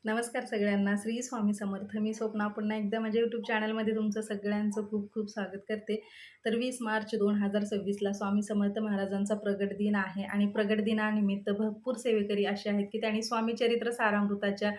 नमस्कार सगळ्यांना. श्री स्वामी समर्थ. मी स्वप्ना पुन्हा एकदा माझ्या यूट्यूब चॅनलमध्ये तुमचं सगळ्यांचं खूप खूप स्वागत करते. तर 20 मार्च 2026ला स्वामी समर्थ महाराजांचा प्रगट दिन आहे आणि प्रगट दिनानिमित्त भरपूर सेवेकरी असे आहेत की त्यांनी स्वामी चरित्र सारामृताच्या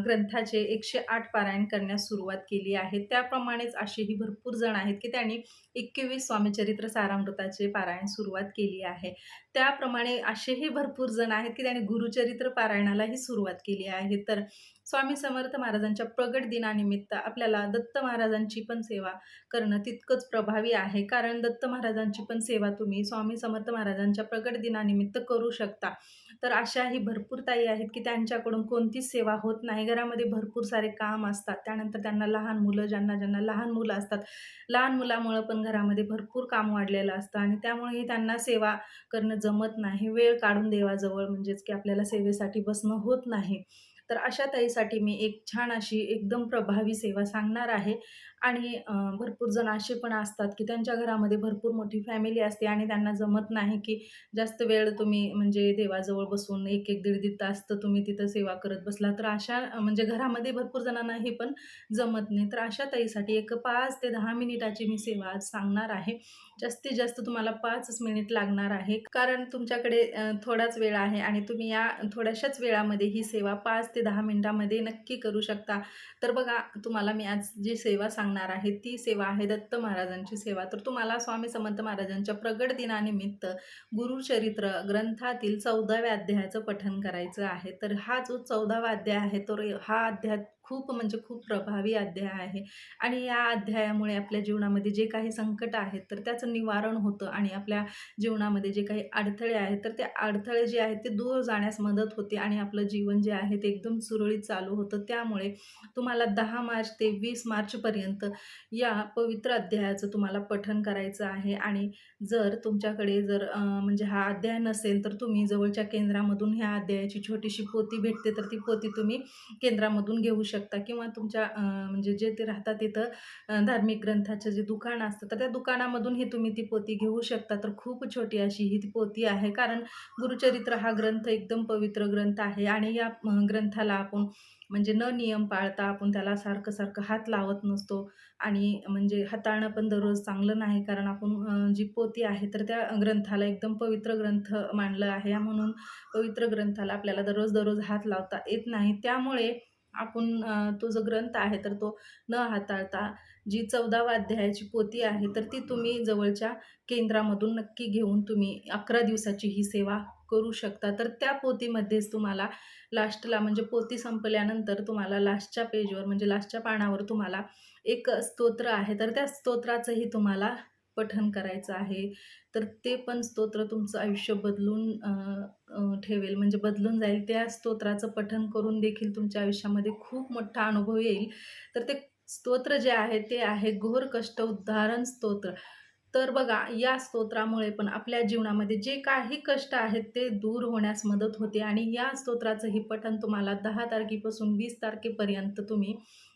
ग्रंथाचे 108 पारायण करण्यास सुरुवात केली आहे. त्याप्रमाणेच असेही भरपूर जण आहेत की त्यांनी 21 स्वामी चरित्र सारामृताचे पारायण सुरुवात केली आहे. त्याप्रमाणे असेही भरपूर जण आहेत की त्यांनी गुरुचरित्र पारायणालाही सुरुवात केली आहे. तर स्वामी समर्थ महाराजांच्या प्रगट दिनानिमित्त आपल्याला दत्त महाराजांची पण सेवा करणं तितकंच प्रभावी आहे. कारण दत्त महाराजांची पण सेवा तुम्ही स्वामी समर्थ महाराजांच्या प्रगट दिनानिमित्त करू शकता. तर अशाही भरपूर ताई आहेत की त्यांच्याकडून कोणतीच सेवा होत नाही. घरामध्ये भरपूर सारे काम असतात. त्यानंतर त्यांना लहान मुलं ज्यांना लहान मुलं असतात. लहान मुलामुळं पण घरामध्ये भरपूर काम वाढलेलं असतं आणि त्यामुळेही त्यांना सेवा करणं जमत नाही. वेळ काढून देवाजवळ म्हणजेच की आपल्याला सेवेसाठी बसणं होत नाही. तर अशा ताईसाठी मी एक छान अशी एकदम प्रभावी सेवा सांगणार आहे आणि भरपूर जण असे पण असतात, की त्यांच्या घरामध्ये भरपूर मोठी फॅमिली असते आणि त्यांना जमत नाही, की जास्त वेळ तुम्ही म्हणजे देवाजवळ बसून 1-1, दीड-दीड तास तर तुम्ही तिथं सेवा करत बसला. तर अशा म्हणजे घरामध्ये भरपूर जणांना हे पण जमत नाही. तर अशा ताईसाठी एक 5 ते 10 मिनिटाची मी सेवा आज सांगणार आहे. जास्तीत जास्त तुम्हाला 5च मिनिट लागणार आहे. कारण तुमच्याकडे थोडाच वेळ आहे आणि तुम्ही या थोड्याशाच वेळामध्ये ही सेवा 5 ते 10 मिनिटामध्ये नक्की करू शकता. तर बघा, तुम्हाला मी आज जी सेवा सांगणार आहे, ती सेवा आहे दत्त महाराजांची सेवा. तर तुम्हाला स्वामी समर्थ महाराजांच्या प्रगट दिनानिमित्त गुरुचरित्र ग्रंथातील 14व्या अध्यायाचं पठण करायचं आहे. तर हा जो 14वा अध्याय आहे, तर हा अध्याय खूप म्हणजे खूप प्रभावी अध्याय आहे आणि या अध्यायामुळे आपल्या जीवनामध्ये जे काही संकट आहेत, तर त्याचं निवारण होतं आणि आपल्या जीवनामध्ये जे काही अडथळे आहेत, तर ते अडथळे जे आहेत ते दूर जाण्यास मदत होते आणि आपलं जीवन जे आहे ते एकदम सुरळीत चालू होतं. त्यामुळे तुम्हाला 10 मार्च ते 20 मार्चपर्यंत या पवित्र अध्यायाचं तुम्हाला पठण करायचं आहे आणि जर तुमच्याकडे जर म्हणजे हा अध्याय नसेल, तर तुम्ही जवळच्या केंद्रामधून ह्या अध्यायाची छोटीशी पोथी भेटते, तर ती पोथी तुम्ही केंद्रामधून घेऊ शकता किंवा तुमच्या म्हणजे जे ते राहतात तिथं धार्मिक ग्रंथाचं जे दुकान असतं, तर त्या दुकानामधून ही तुम्ही ती पोथी घेऊ शकता. तर खूप छोटी अशी ही ती पोथी आहे. कारण गुरुचरित्र हा ग्रंथ एकदम पवित्र ग्रंथ आहे आणि या ग्रंथाला आपण म्हणजे न नियम पाळता आपण त्याला सारखं-सारखं हात लावत नसतो आणि म्हणजे हाताळणं पण दररोज चांगलं नाही. कारण आपण जी पोथी आहे, तर त्या ग्रंथाला एकदम पवित्र ग्रंथ मानलं आहे. म्हणून पवित्र ग्रंथाला आपल्याला दररोज हात लावता येत नाही. त्यामुळे आपण तो जो ग्रंथ आहे, तर तो न हाताळता जी 14व्या अध्यायाची पोथी आहे, तर ती तुम्ही जवळच्या केंद्रामधून नक्की घेऊन तुम्ही 11 दिवसाची ही सेवा करू शकता. तर त्या पोथीमध्येच तुम्हाला लास्टला म्हणजे पोथी संपल्यानंतर तुम्हाला लास्टच्या पेजवर म्हणजे लास्टच्या पानावर तुम्हाला एक स्तोत्र आहे, तर त्या स्तोत्राचंही तुम्हाला पठण करायचं आहे. तर ते पण स्तोत्र तुमचं आयुष्य बदलून ठेवेल म्हणजे बदलून जाईल. त्या स्तोत्राचं पठण करून देखील तुमच्या आयुष्यामध्ये खूप मोठा अनुभव येईल. तर ते स्तोत्र जे आहे ते आहे घोर कष्ट उद्धारण स्तोत्र. तर बघा, या स्तोत्रामुळे पण आपल्या जीवनामध्ये जे काही कष्ट आहेत ते दूर होण्यास मदत होते आणि या स्तोत्राचंही पठण तुम्हाला 10 तारखेपासून 20 तारखेपर्यंत तुम्ही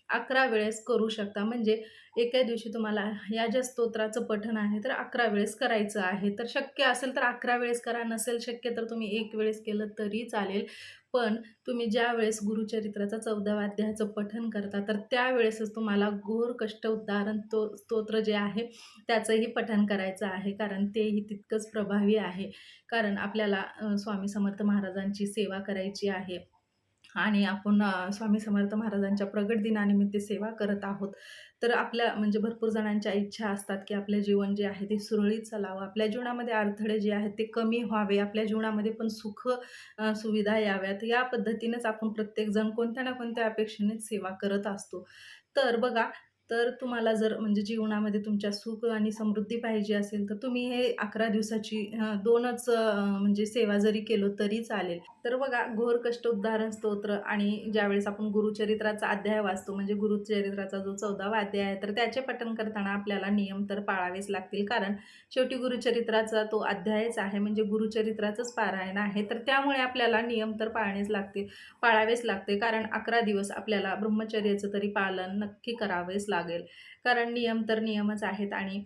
11 वेळेस करू शकता. म्हणजे एका दिवशी तुम्हाला या ज्या स्तोत्राचं पठण आहे तर 11 वेळेस करायचं आहे. तर शक्य असेल तर 11 वेळेस करा, नसेल शक्य तर तुम्ही 1 वेळेस केलं तरी चालेल. पण तुम्ही ज्यावेळेस गुरुचरित्राचा 14व्या अध्यायाचं पठण करता, तर त्यावेळेसच तुम्हाला घोर कष्ट उद्धारण तो स्तोत्र जे आहे त्याचंही पठण करायचं आहे. कारण तेही तितकंच प्रभावी आहे. कारण आपल्याला स्वामी समर्थ महाराजांची सेवा करायची आहे. आणि आपण स्वामी समर्थ महाराजांच्या प्रगट दिनानिमित्त सेवा करत आहोत. तर आपल्या म्हणजे भरपूर जणांच्या इच्छा असतात, की आपलं जीवन जे आहे ते सुरळीत चालावं. आपल्या जीवनामध्ये अडथळे जे आहेत ते कमी व्हावे. आपल्या जीवनामध्ये पण सुख सुविधा याव्यात. या पद्धतीनेच आपण प्रत्येकजण कोणत्या ना कोणत्या अपेक्षेनेच सेवा करत असतो. तर बघा, तर तुम्हाला जर म्हणजे जीवनामध्ये तुमच्या सुख आणि समृद्धी पाहिजे असेल, तर तुम्ही हे 11 दिवसाची 2च म्हणजे सेवा जरी केलं तरी चालेल. तर बघा, घोर कष्ट उद्धारण स्तोत्र आणि ज्यावेळेस आपण गुरुचरित्राचा अध्याय वाचतो, म्हणजे गुरुचरित्राचा जो 14वा अध्याय आहे, तर त्याचे पठण करताना आपल्याला नियम तर पाळावेच लागतील. कारण शेवटी गुरुचरित्राचा तो अध्यायच आहे, म्हणजे गुरुचरित्राचंच पारायण आहे. तर त्यामुळे आपल्याला नियम तर पाळावेच लागते. कारण 11 दिवस आपल्याला ब्रह्मचर्याचं तरी पालन नक्की करावेच लागेल. कारण नियम तर नियमच आहेत आणि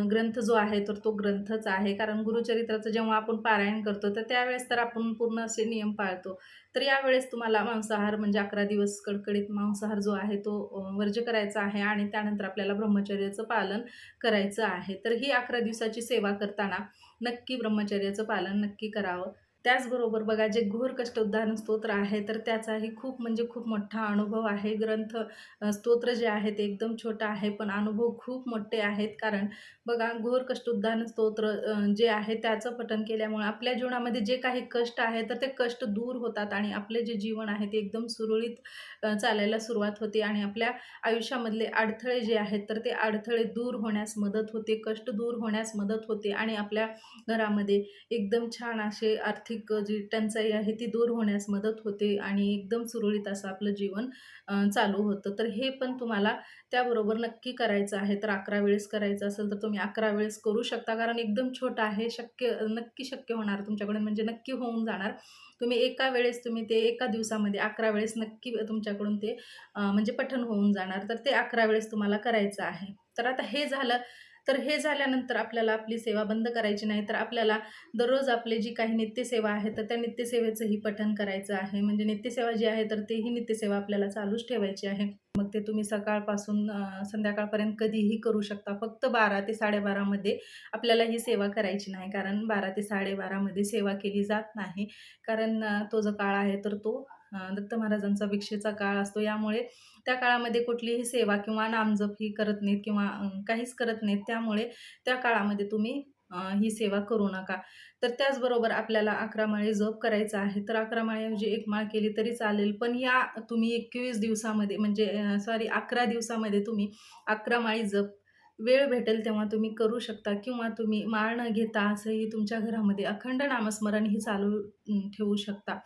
ग्रंथ जो आहे तर तो ग्रंथच आहे. कारण गुरुचरित्राचं जेव्हा आपण पारायण करतो, तर त्यावेळेस तर आपण पूर्ण असे नियम पाळतो. तर यावेळेस तुम्हाला मांसाहार म्हणजे 11 दिवस कडकडीत मांसाहार जो आहे तो वर्ज्य करायचा आहे आणि त्यानंतर आपल्याला ब्रह्मचर्याचं पालन करायचं आहे. तर ही 11 दिवसाची सेवा करताना नक्की ब्रह्मचर्याचं पालन नक्की करावं. त्याचबरोबर बघा जे घोर कष्टोद्धारण स्तोत्र आहे, तर त्याचाही खूप म्हणजे खूप मोठा अनुभव आहे. ग्रंथ स्तोत्र जे आहे ते एकदम छोटं आहे, पण अनुभव खूप मोठे आहेत. कारण बघा घोर कष्टोद्धारण स्तोत्र जे आहे त्याचं पठण केल्यामुळे आपल्या जीवनामध्ये जे काही कष्ट आहे, तर ते कष्ट दूर होतात आणि आपले जे जीवन आहे ते एकदम सुरळीत चालायला सुरुवात होते आणि आपल्या आयुष्यामधले अडथळे जे आहेत, तर ते अडथळे दूर होण्यास मदत होते, कष्ट दूर होण्यास मदत होते आणि आपल्या घरामध्ये एकदम छान असे आर्थिक जी टंचाई आहे ती दूर होण्यास मदत होते आणि एकदम सुरळीत असं आपलं जीवन चालू होतं. तर हे पण तुम्हाला त्याबरोबर नक्की करायचं आहे. तर 11 वेळेस करायचं असेल तर तुम्ही 11 वेळेस करू शकता. कारण एकदम छोटं आहे. नक्की शक्य होणार तुमच्याकडून म्हणजे नक्की होऊन जाणार. तुम्ही एका वेळेस तुम्ही ते एका दिवसामध्ये 11 वेळेस नक्की तुमच्याकडून ते म्हणजे पठण होऊन जाणार. तर ते 11 वेळेस तुम्हाला करायचं आहे. तर आता हे झालं. तर हे झाल्यानंतर आपल्याला आपली सेवा बंद करायची नाही. तर आपल्याला दररोज आपली जी काही नित्यसेवा आहे, तर त्या नित्यसेवेचंही पठण करायचं आहे. म्हणजे नित्यसेवा जी आहे, तर तेही नित्यसेवा आपल्याला चालूच ठेवायची आहे. मग ते तुम्ही सकाळपासून संध्याकाळपर्यंत कधीही करू शकता. फक्त 12 ते 12:30 मध्ये आपल्याला ही सेवा करायची नाही. कारण 12 ते 12:30 मध्ये सेवा केली जात नाही. कारण तो जो काळ आहे, तर तो दत्त महाराजांचा भिक्षेचा काळ असतो. यामुळे त्या काळामध्ये कुठलीही सेवा किंवा नामजप ही करत नाहीत किंवा काहीच करत नाहीत. त्यामुळे त्या काळामध्ये तुम्ही ही सेवा करू नका. तर त्याचबरोबर आपल्याला 11 माळी जप करायचा आहे. तर 11 माळेऐवजी 1 माळ केली तरी चालेल. पण या तुम्ही 21 दिवसामध्ये म्हणजे 11 दिवसामध्ये तुम्ही 11 माळी जप वेळ भेटेल तेव्हा तुम्ही करू शकता किंवा तुम्ही माळ न घेता असंही तुमच्या घरामध्ये अखंड नामस्मरण ही चालू ठेवू शकता.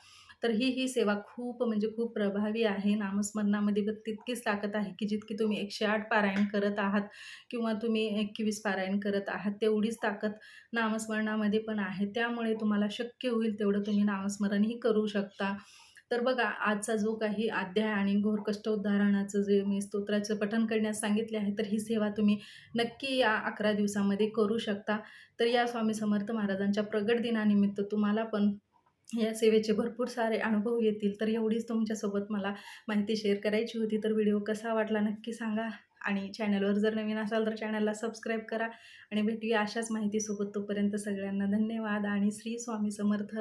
तर ही सेवा खूप म्हणजे खूप प्रभावी आहे. नामस्मरणामध्ये पण तितकीच ताकद आहे, की जितकी तुम्ही 108 पारायण करत आहात किंवा तुम्ही 21 पारायण करत आहात, तेवढीच ताकद नामस्मरणामध्ये पण आहे. त्यामुळे तुम्हाला शक्य होईल तेवढं तुम्ही नामस्मरणही करू शकता. तर बघा आजचा जो काही अध्याय आणि घोर कष्टोद्धारणाचं जे मी स्तोत्राचं पठण करण्यास सांगितले आहे, तर ही सेवा तुम्ही नक्की या 11 दिवसामध्ये करू शकता. तर या स्वामी समर्थ महाराजांच्या प्रगट दिनानिमित्त तुम्हाला पण या सेवेचे भरपूर सारे अनुभव येतील. तर एवढीच तुमच्यासोबत मला माहिती शेअर करायची होती. तर व्हिडिओ कसा वाटला नक्की सांगा आणि चॅनलवर जर नवीन असाल तर चॅनलला सबस्क्राईब करा आणि भेटूया अशाच माहितीसोबत. तोपर्यंत सगळ्यांना धन्यवाद आणि श्री स्वामी समर्थ.